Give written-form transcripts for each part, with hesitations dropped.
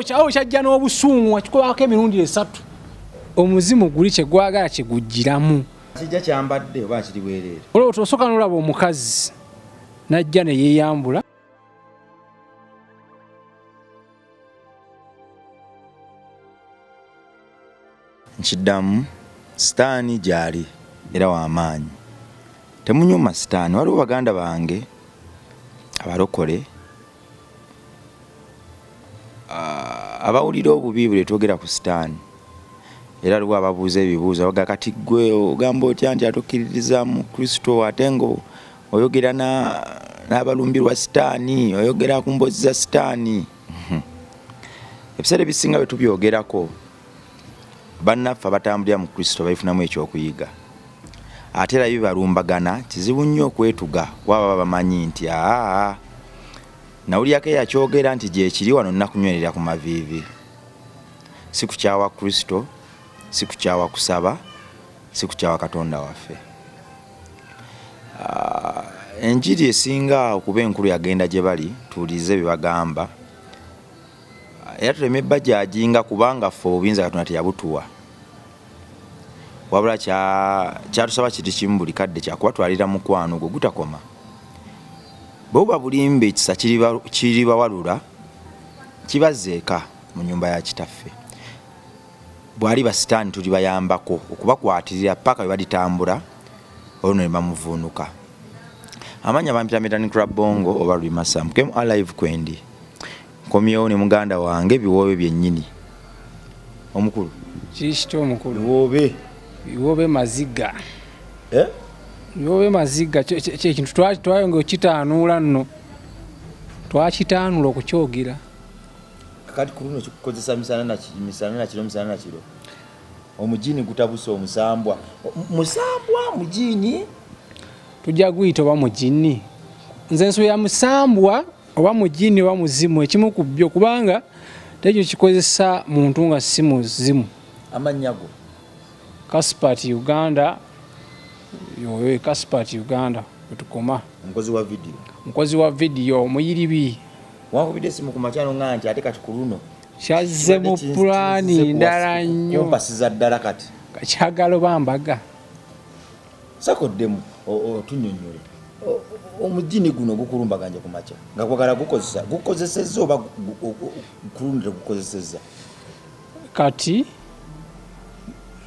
Chawo kyajja n'obusungu akikubako emirundi 3 omuzimu guli kye gwagala kye gujjiramu kijja kyambadde oba kiri bwereere olwo tosooka n'olaba omukazi najja ne yeeyambula nkiddamu sitaani gyali era w'amaanyi temunyuma sitaani waliwo baganda bange abalokole abawulira obubi bwe twogera ku sitaani era lwa ababuuza ebibuuzo baga kati gwe ogamba otya nti atukkiririza mu Kristo ate ngo oyogera n'abalumbirwa sitaani oyogera ku mbozi za sitaani ebiseera ebisinga bwe tubyogerako bannaffe abatambulira mu Kristo bayifunamu ekyokuyiga ate era bibalumbagana kizibu nnyo okwetuga waba bamanyi nti nawulyako yakyogera nti gye kiri wano nnakunywerera ku maviivi si kukyawa Kristo si kukyawa kusaba si kukyawa Katonda waffe enjiri esinga okuba enkulu yagenda gye bali tuwulirize bye bagamba era tuleme bajajinga kubanga ffe obuyinza Katonda teyabutuwa wabula kyatusaba kiti kimu buli kadde kyakubatwalira mukwano gwo gutakoma bwoba bulimbe ekisa kiribawalula kibazeeka mu nyumba ya kitaffe bwali basitaani tuli bayambako okubakwatirira paka bwe balitambula olwo ne bamuvuunuka amanya bampita Metani Club Bongo oba Lwimasa mukemu alive kwendi nkomyewo ne muganda wange biwoobe byennyini omukulu kikito omukulu biwoobe maziga biwoobe maziga kyekintu twayonga okitaanuula nno twakitaanula okukyogera kati kuluno kikukozesa misana na kiro omujini gutabuse omusambwa mujini tujja guyita oba mujini nze ensolo ya musambwa oba mujini oba muzimu ekimu ku byo kubanga tekyo kikozesa muntu nga si muzimu amanyago Kaspat Uganda yoyo Kaspat Uganda wetukoma mukozi wa video muyiribi wakubide simu ku machano nganje ate kati kuluno kyazze mu plani ndala nnyo kompasiza ddala kati kakyagalo bambaga sakoddemu tunyonyole omujini guno gukulumbaganje ku macha nga kwagala gukozesezza oba kulundire gukozesezza kati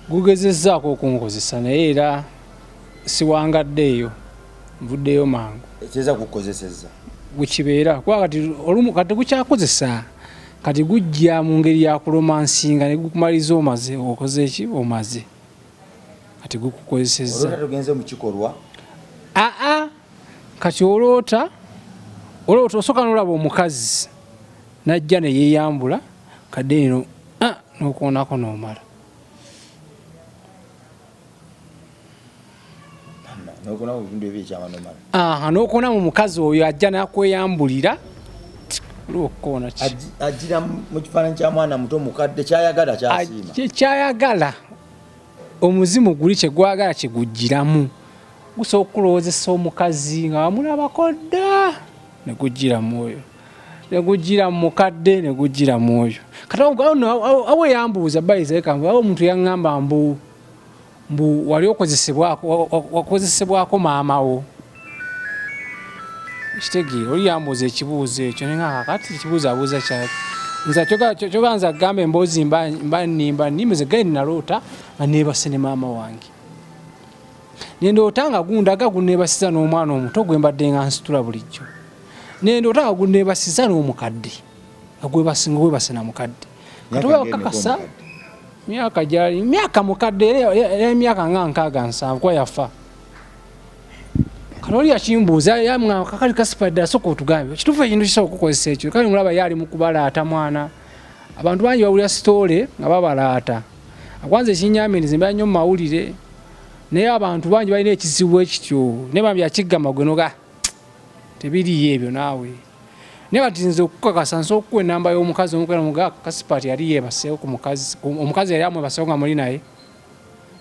gugezezzaako okunkozesa naye era siwangaddeeyo nvuddeyo mangu ekyeza gukozesezza gukibeera kuba kati gukyakozesa kati gujja mu ngeri ya kulomansinga ne gukumaliza omaze okoze eki omaze kati gukukozesezza olwo tugenze mu kikolwa kati olwota osooka n'olaba omukazi najja ne yeeyambula kadde eno n'okuwonako n'omala n'okuwona mu mukazi oyo ajja n'akweyambulira olw'okukoona ajjira mu kifaananyi kya mwana muto mukadde kyayagala kyasiima kyayagala omuzimu guli kye gwagala kye gujjiramu gusobola okulowoozesa omukazi nga wamulabako dda ne gujjiramu oyo ne gujjira mu mukadde ne gujjiramu oyo kati awo yambuuza bayizeekambu awo omuntu yaŋŋamba mbu wali wakozesebwako maama wo kitegeera oli yambuuza ekibuuzo ekyo nenga kati ekibuuzo abuuza kyaki nza kyoganza agamba emboozi mba nimeze gaini naloota nga neebase ne maama wange nendoota nga gundaga guneebasiza n'omwana omuto gwe mbadde nga nsitula bulijjo nendoota nga guneebasiza n'omukadde nga gwebase na mukadde katoba okakasa myaka gyali myaka mukadde era emyaka nga 67 kwa yafa kati oli yakimbuuza yamwa kakali Kaspat asooka otugambe kituufu ekintu kisobola okukozesa ekyo kale mulaba yali mu kubalaata mwana abantu bangi bawulira sitoole nga babalaata akwanza ekinyamiriza mbeera nnyo mu mawulire naye abantu bangi balina ekizibu ekityo naye bambi yakigamba gwe noga tebiriyo ebyo naawe naye kati nze okukakasa nsobola okukuwa ennamba y'omukazi omukera muga Kaspat yali yeebaseewo ku mukazi omukazi yali amwebaseewo nga muli naye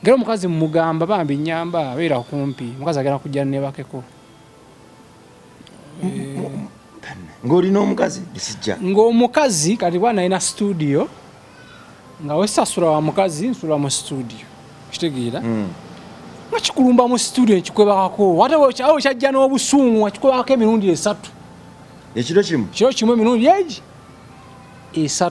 ngera omukazi mumugamba bambi nnyamba beera kumpi omukazi agenda kujja nnebakeko ng'olina omukazi ekijja ng'omukazi kati bwana alina studio nga wesasula wa mukazi nsula mu studio kitegeera nga kikulumba mu studio ekikwebakako ate awo kyajja n'obusungu akikwebakako emirundi 3 ekiro kimu emirundi egi 3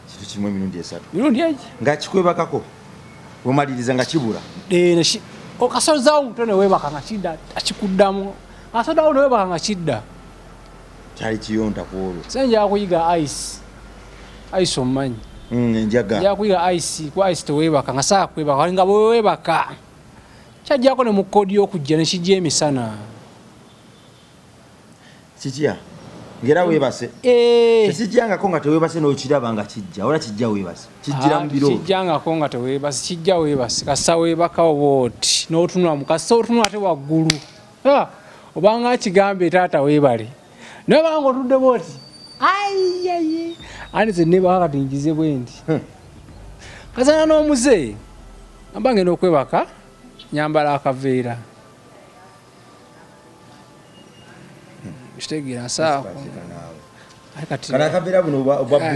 kiro kimu emirundi 3 mirundi egi nga kikwebakako omaliriza nga kibula okasolezaawo omutwe newebaka nga kidda akikuddamu asolezaawo newebaka nga kidda kyali kiyonta ku olwo senjala kuyiga ice omumanyi enjaga kuyiga ice ku ice tewebaka nga saa kwebaka nga bwewebaka kyajjako ne mu kodi okujja nekijja emisana kikya ngera weebase tekijjangako nga teweebase n'okiraba nga kijja wala kijja weebase kijjira mu biro kijjangako nga teweebase kijja weebase kasa weebakawo booti n'otunula mu kasa otunula ate waggulu obanga kigambe taata weebale naye banga otudde booti ayiyaye andi ze neebaka kati njize bwe ndi kasana n'omuze amba ngenda okwebaka nyambala akaveera kitegeera saako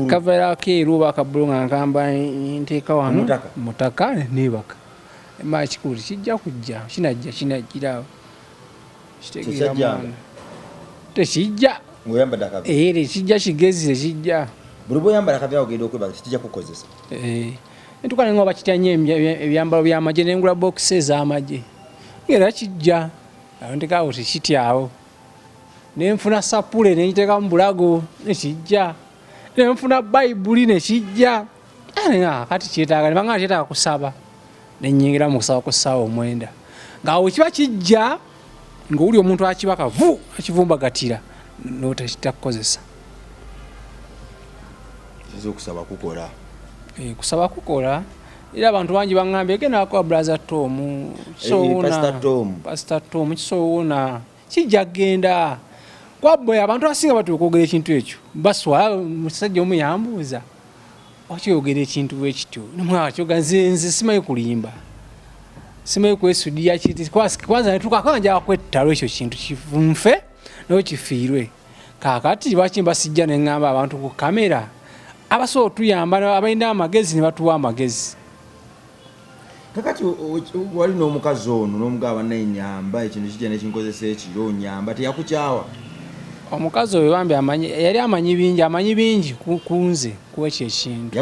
akaveera keeru oba akabbulu nga nkamba nteeka wano mutaka neebaka ema kikulu kijja kujja kinajjira kitegeera mwana tekijja tekijja kigezi tekijja buli bw'oyambala akaveera ogenda okwebaka kijja kukozesa entuka nenga bakitya nnyo ebyambalo by'amagye nengula bokisi ez'amagye era kijja ntekawo tekityawo nenfuna sapule nenyiteka mu bulago nekijja nenfuna bayibuli nekijja kati kyetaaga nebanga kyetaaga kusaba nenyingira mu kusaba ku ssaawa 9 ngaawe kiba kijja ng'oli omuntu akibaka akivumbagatira notakitakukozesa kusaba kukola era abantu bangi baŋŋambye genda wakola brother Tom Pastor Tom kisowoona kijja genda kwabwe abantu asinga batuuka okwogera ekintu ekyo baswala musajja omu yambuuza okyogera ekintu ekityo nemwakyoga nze simanyi kulimba simanyi kwesudia kiti kwanza netukakaa njala kwettalo ekyo kintu kivunfe nokifiirwe kakati bakimba sijja neŋŋamba abantu ku kamera abasobola otuyamba abalina amagezi ne batuwa amagezi kakati wali n'omukazi ono n'omugaba nenyamba ekintu kijja nekinkozesa ekiro nyamba teyakukyawa omukazi oyo bambi yali amanyi bingi kunze kuwekyo ekintu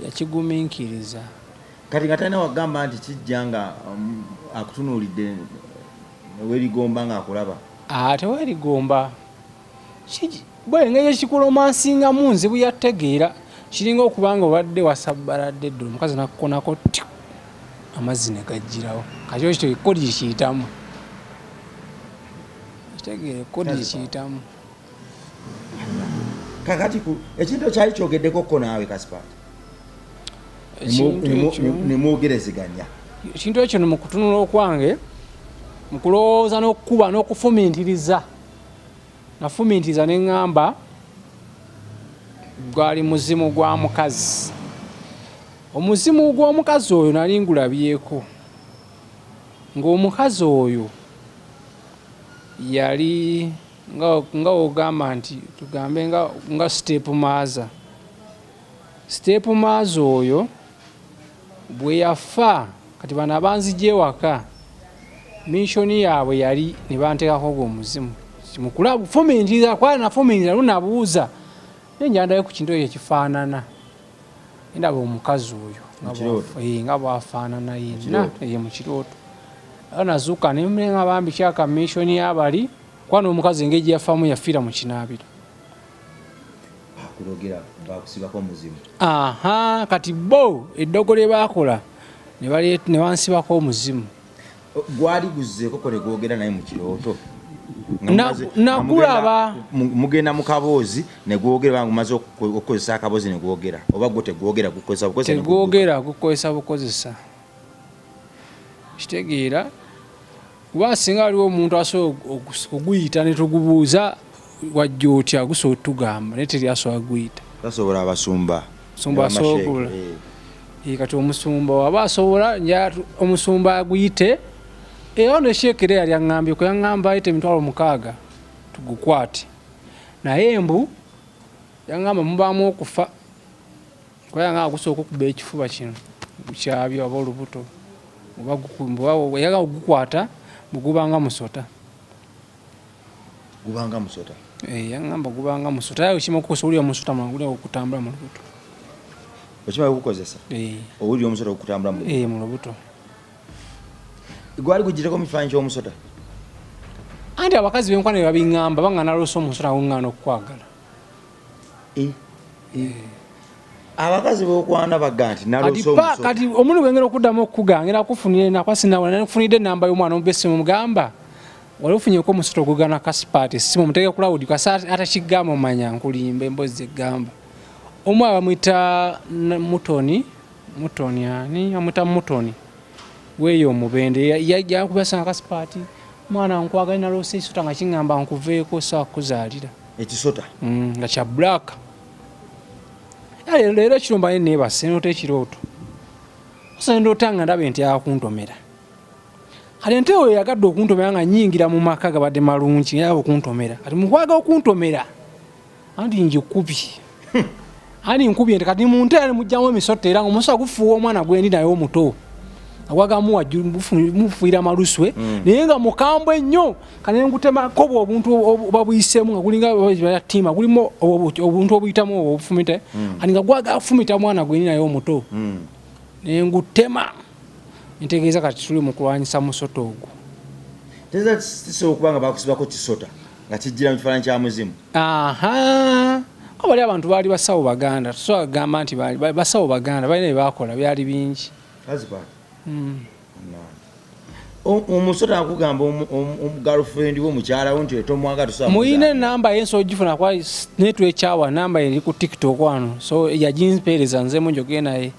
yakigumiikiriza kati nga talina wagamba nti kijja nga akutunuulidde werigomba nga akulaba tewerigomba bwengeri ekikulomansingamu nzibu yategeera kiringa okubanga obadde wasabbaladde ddala omukazi nakukonako tyo amazzi ne gajjirawo kati ekyo kodi kiyitamu kitegeere kodi kiyitamu kakati ekintu kyali kyogeddeko ko naawe Kasipati nemwogerezeganya ekintu ekyo mu kutunula okwange mu kulowooza n'okukuba n'okufumintiriza nafumintiriza neŋŋamba gwali muzimu gwa mukazi omuzimu gw'omukazi oyo nali ngulabyeko ng'omukazi oyo yali nga ogamba nti tugambe nga step maaza oyo bwe yafa kati bano abanzija ewaka mishoni yaabwe yali ne banteekako gwomuzimu mukulabu fumintiriza kwali nafumintiriza lunabuuza nenjandayo ku kintu ekyo ekifaanana endaba omukazi oyo nga bwafaanana yenna mu kirooto nazuuka nemulenga bambi kyaka mishoni yabali kwana omukazi engeri gye yafamu yafiira mu kinaabiro kati bo eddogo lye baakola ne bansibako omuzimu gwali guzzeeko kole gwogera naye mu kirooto nakulaba mugenda mu kaboozi ne gwogera umaze okukozesa akaboozi ne gwogera oba gwo tegwogera gukozesa bukozesa kitegeera kuba singa waliwo omuntu asobola okuguyita ne tugubuuza wajja otya gusobola otugamba naye teri asobola guyita tasobola abasumba asobola kati omusumba waba asobola omusumba aguyite era ne sheekere yali aŋŋambye yaŋŋamba ayite emitwalo 6 tugukwate naye embu yangamba mubaamu okufa kuba yangamba gusooka okuba ekifuba kino bukyabyo oba olubuto yaga ogukwata bugubanga musota yangamba gubanga musota aye okima okukosa owulira musota mwagulira okutambula mu lubuto okima okukozesa owulira omusota okutambula mu lubuto gwali gujireko mu kifaananyi ky'omusota anti abakazi benkwana ne babiŋŋamba baŋŋanaloosa omusota guŋŋaana okukwagala abakazi b'okwana bagga nti naloosa omusota kati omuntu gwengera okuddamu okukuga ngera kufunire nakufunidde enamba y'omwana omubesi mugamba wali ofunyeko omusota ogugana kasipaati essimu omuteeke ku lawudi kwasa atakigamba omanya nkulimba emboozi eggamba omu abamwita mutoni ani amwita mutoni weeyo omubende yakubasanga kasipaati mwana nkwaga naloosa ekisota nga kiŋŋamba nkuveeko sawa kuzaalira ekisota nga kya black leero ekiromba ne neebase nota ekirooto osa ndoota nga ndaba ente yakuntomera kati ente oyo yagadde okuntomera nga nyingira mu maka gabadde malungi yaba okuntomera kati mukwaga okuntomera anti njikubi ani nkubi ente kati mu nte ali mujjamu emisota era nga omusota gufuuwa omwana gwendi naye omuto agwagamu wajjulu mufuira maluswe naye nga mukambwe ennyo kane ngutemako obuntu babuyisemu nga gulinga tima gulimu obuntu obuyitamu obufumita ani nga gwaga fumita mwana gweni naye omuto naye ngutema ntegeeza kati tuli mu kulwanyisa musota ogwo teza kisobola okubanga bakusibako kisota nga kijjira mu kifaananyi kya muzimu bali abantu baali basawo baganda tusobola kugamba nti basawo baganda balina bye bakola byali bingi omusota akugamba omugirlfriend wo mukyalawo nti tomwaga tusobola muyina enamba ye nsobola gifuna kwa netwekyawa namba eri ku tiktok wano so yagimpeereza nzemu njogere naye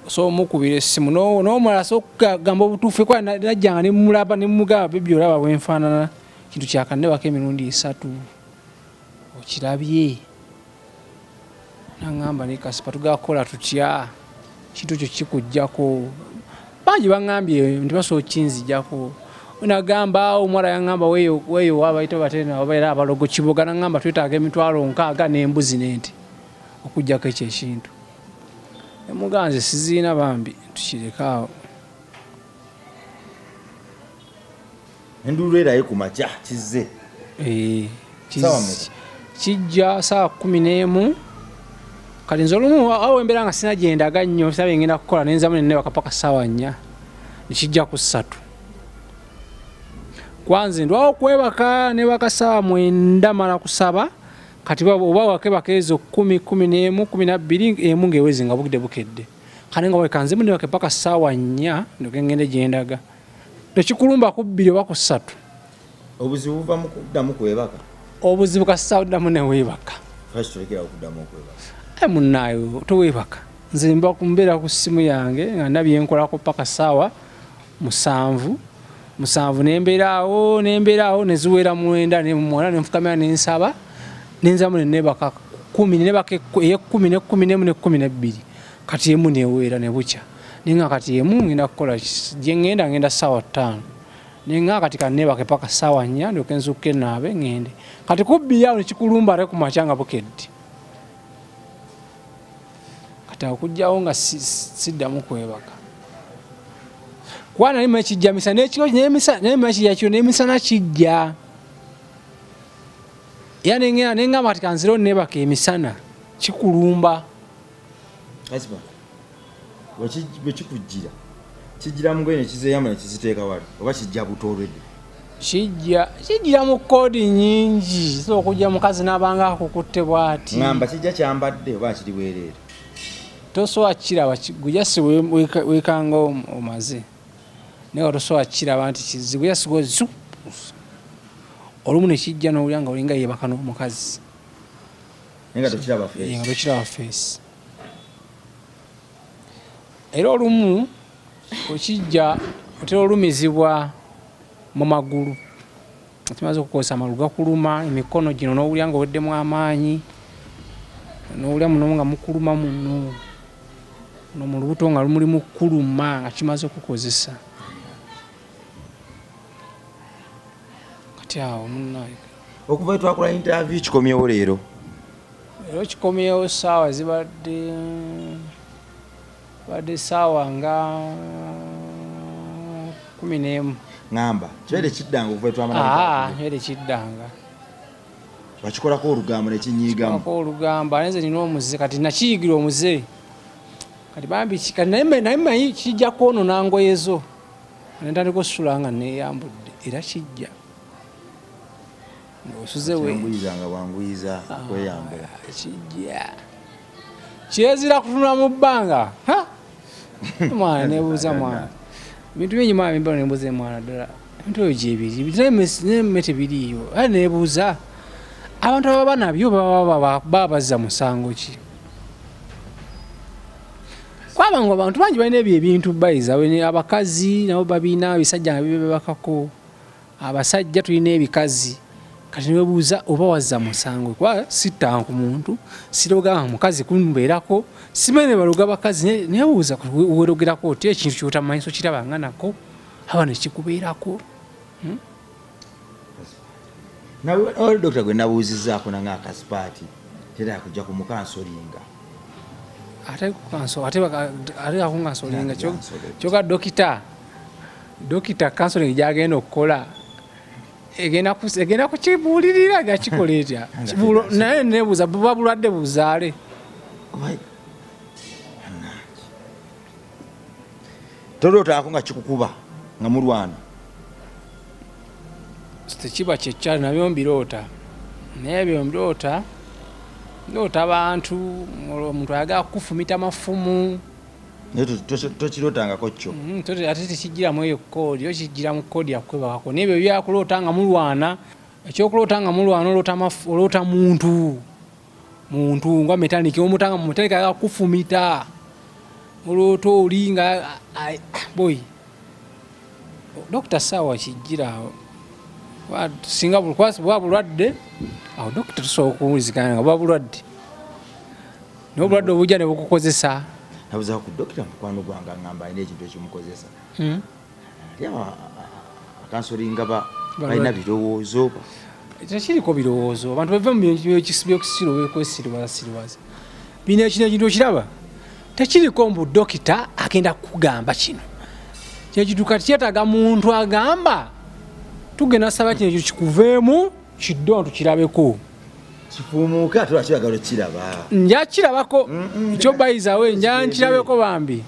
so mukubira essimu n'omulala so okugamba obutuufu kwa najjanga nemulaba nemugamba bebyo olaba bwenfaanana kintu kyakannebako emirundi 3 okirabye nangamba ne kasipa tugakola tutya kintu kyo kikujjako bangi baŋŋambye nti basobola kinzijjako nagamba omuwala yaŋŋamba weeyo wabayita batena obaera abalogo kiboga naŋŋamba twetaaga emitwalo 6 n'embuzi n'ente okujjako ekyo ekintu emuganze siziina bambi tukirekaawo enduulu erayo ku makya kizze kijja saa 11 kati nze olumu awo embeera nga sina gyendaga nnyo sabe ngenda kukola nenzamu nenebaka paka ssaawa 4 nekijja ku 3 kwanze ndwawo okwebaka nebaka ssaawa 9 mala kusaba kati oba wakebaka ezo 10, 11, 12 emu ngewezi nga bugidde bukedde kane nga wekanzemu nebaka paka ssaawa 4 ndoke ngende gyendaga nekikulumba ku 2 oba ku 3 obuzibu buva mu kuddamu kwebaka obuzibu kasita oddamu neweebaka munaayo toweebaka nze mba kumbeera ku ssimu yange nga nabyenkolako paka ssaawa 7 nembeeraawo neziwera 9 nemumwana nenfukamira nensaba nenzamu nenebaka 10 nebaka 10 ne 12 kati emu neweera nebukya ninga kati emu ngenda kukola ngenda ssaawa 5 ninga kati kanebaka paka ssaawa 4 ndoke nzukke naabe ngende kati kubbiyawo nekikulumba ate ku makya nga bukedde kati okujjawo nga siddamu kwebaka kwana nima kijja misana nekijja nemisana kijja ya nengamba kati kanziro nebaka emisana kikulumba bwekikujjira kijjira mugoye nekizeeyamu nekiziteeka wali oba kijja butoolwedde kijjira mu koodi nyingi so okujja mukazi n'abanga akukutte bw'ati ngamba kijja kyambadde oba kiri bwereere tosobola kiraba gujasi wekanga omaze naye nga tosobola kiraba nti kizibu yasigozu olumu nekijja n'owulira nga olinga yebaka n'omukazi nga tokiraba feesi era olumu okijja otera olumizibwa mu magulu kimaze okukozesa amagulu gakuluma emikono gino n'owulira nga oweddemu amaanyi n'owulira muno nga mukuluma muno no mu lubuto nga lumuli mukuluma nga kimaze okukozesa kati awo munnaye okuva etwakola interview kikomyewo leero kikomyewo saawa zibadde saawa nga 11 ngamba kibaire kiddanga okuva etwamala kibaire kiddanga bakikolako olugambo nekinyiigamu olugamba nenze nina omuze kati nakiyigira omuze kati bambi naye kijja kwonona ngoye zo nentandika osula nga neyambudde era kijja ng'osuze wenguyizanga bwanguyiza kweyambula kijja kyezira kutunula mu bbanga mwana nebuuza mwana bintu bingi mwana bimbalo nembuuza mwana ddala ebintu ebyo gyebiri nemmete biriiyo ale nebuuza abantu ababa nabyo baba bazza musango ki kwaba ngo abantu bangi balina ebyo ebintu bayiza abakazi nabo babina ebisajja nga bibebakako abasajja tulina ebikazi kati nebuuza oba wazza musango kuba sittanga ku muntu siroganga mukazi kumbeerako simene baluga bakazi nebuuza werogerako oti ekintu kyotamanyi so kirabanga nako aba nekikubeerako nawe dokita gwe nabuuzizaako nange akasipaati tera kujja ku mukansolinga ate akungansolinga kyoga dokita kansolingi gyagenda okukola egenda kukibuulirira gakikola etya naye nebuuza buba bulwadde buzaale tolootaako nga kikukuba nga mulwana tekiba kyekyali nabyo mbiroota naye byo mbiroota abantu omuntu ayagala kufumita mafumu tokirootangako kyo ate tekigiramu eyo koodi yo kigira mu koodi yakwebakako naye byo byakuloota nga mulwana ekyokuloota nga mulwana oloota muntu nga metaniki omutanga mu metaniki ayagala kufumita oloota oli nga boy dokita saawa kigiraawo singa bwa bulwadde awo dokita tusobola okuwulizigana nga bwa bulwadde naye obulwadde obujja ne bukukozesa nabuzaako ku dokita mukwano gwange aŋŋamba alina ekintu ekimukozesa akansolinga balina birowoozo tekiriko birowoozo abantu bava mu byokisiro bekwesiriwaza bina ekintu okiraba tekiriko mbu dokita agenda kukugamba kino kyekitu kati kyetaaga muntu agamba tugenda saba kino ekintu kikuveemu kiddo tukirabeko kifuumuuka tulakiragala okiraba njakirabako ekyo bayizawe njankirabeko bambi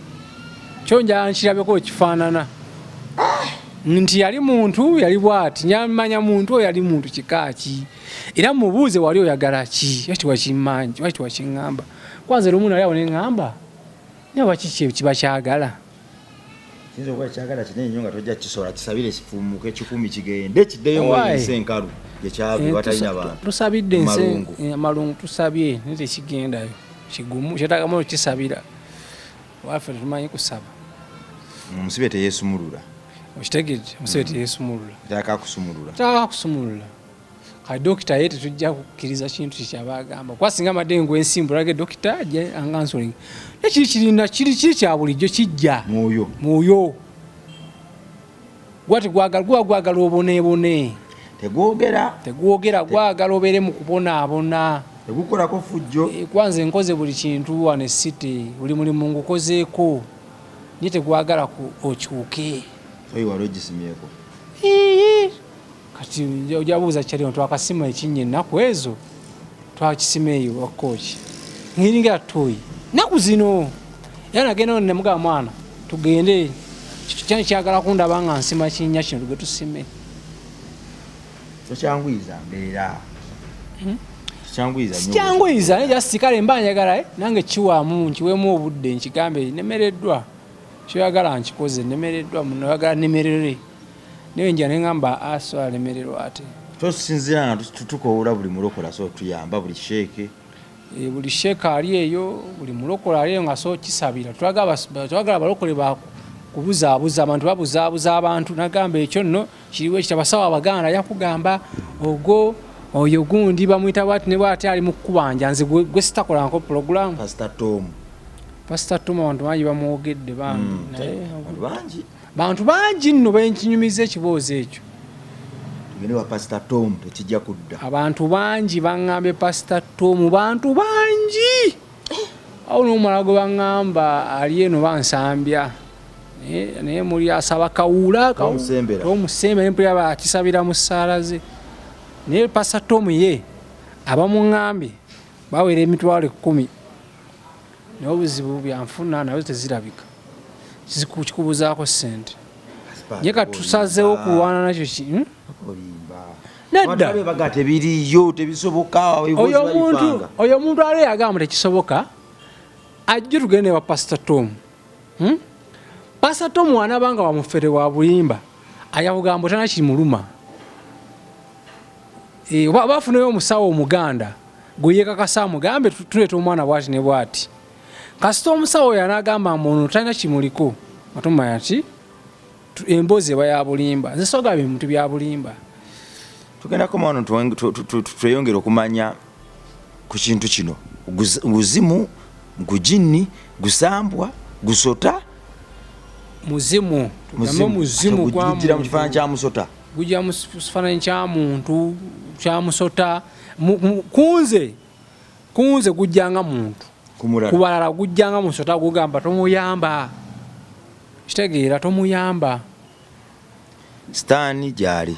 kyo njankirabeko ekifaanana nti yali muntu yali bwati nyamanya muntu oyo yali muntu kikaaki era mubuuze wali oyagala ki yati wakimanyi wati wakiŋŋamba kwanza lumu nali awo neŋŋamba naye waki kiba kyagala kiyinza okuba kyagala kinene nnyo nga tojja kisobola kisabire kifuumuuke kikumi kigende kiddeyo muensi enkalu gyekyavi watalina bantu tusabidde amalungu tusabye naye tekigendayo kigumu kyetagamu okisabira waffe tetumanyi kusaba omusibe teyeesumulula okitegedde omusibe teyeesumulula takakusumulula kati dokita ye tetujja kukkiriza kintu kikyaba agamba kwasinga amadde ngwensimbu olage dokita ajja angansolinga nekiri kirina kiri kya bulijjo kijja mwoyo gwagala oboneebone tegwogera gwagala obeere mu kubonaabona tegukolako fujjo kwanza enkoze buli kintu wane site buli mulimu ngukozeeko naye tegwagala okyuke wali ogisimyeko kati ojabuuza kyalino twakasima ekinnya ennaku ezo twakisima eyo wakkooki ngiringira tutoyi naku zino era nagenda nemugaba mwana tugende kyani kyagala kundaba nga nsima kinnya kino tuge tusime tokyangwiza mbeera sikyangwiza naye jasikale mba njagala nange kiwaamu nkiweemu obudde nkigambe nemereddwa kyoyagala nkikoze nemereddwa muno oyagala nemerere naye nja neŋŋamba aso alemererwa ate tosinzira nga tukowola buli mulokola so tuyamba buli sheeke buli sheeka ali eyo buli mulokola ali eyo nga so kisabira twagala abalokole bakubuzaabuza abantu babuzaabuza abantu nagamba ekyo nno kiriwo ekita basawo abaganda yakugamba ogwo oyo gundi bamuyita bwati ne bwati ali mu kkubanja nze gwe sitakolanko puroguramu pasita tom abantu bangi bamwogedde bangi bantu bangi nno benkinyumiza ekiboozi ekyo tugende wa Pastor Tom tekijja kudda. Abantu bangi baŋŋambye Pastor Tom, bantu bangi. Awo n'omulala gwe baŋŋamba ali eno bansambya. Naye muli asaba Kawuula omusembera empulira bakisabira mu ssaala ze. Naye Pastor Tom ye abamuŋŋambye bawera emitwalo 10. Naye obuzibu byanfuna nazo tezirabika. Kikubuzaako ssente. Nye katusazeewo kulwana nakyo nedda tebiriyo tebisoboka. Oyo omuntu ale yagamba tekisoboka ajje tugende wa Pastor Tom. Pastor Tom anabanga wamufere wa bulimba ayavugambo tana kimuluma. Bafuneyo omusawo omuganda guyeka kasa mugambe tuleeta omwana bwati ne bwati. Kasita omusawo yanagamba mwono talina kimuliko atumanya ati embozi baya bulimba nze soga bintu bya bulimba. Tugenda komano tweyongera okumanya ku kintu kino guzimu gujini gusambwa gusota muzimu gujira mu kifaananyi kya musota gujja mu kifaananyi kya muntu kya musota kunze gujjanga muntu kubalala gujjanga musota gugamba tomuyamba kitegeera tomuyamba. Sitaani gyali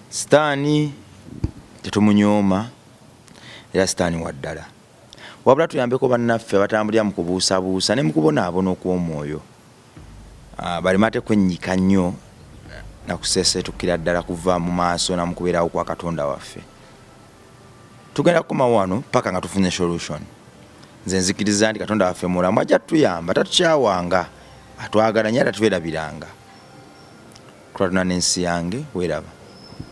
Sitaani tetumunyoma era Sitaani waddala wabula tuyambeko bannaffe batambulira mu kubuusabuusa ne mu kubonaabona okw'omwoyo balimate kwennyika nnyo na kuseesetukira ddala kuva mu maaso na mu kubeerawo kwa Katonda waffe. Tugenda kukoma wano paka nga tufunye solution. Nze nzikiriza nti Katonda waffe mulamu ajja tuyamba tatukyawanga atwagala nnyo atatubeerabiranga. Kulatuna n'ensi yange weeraba.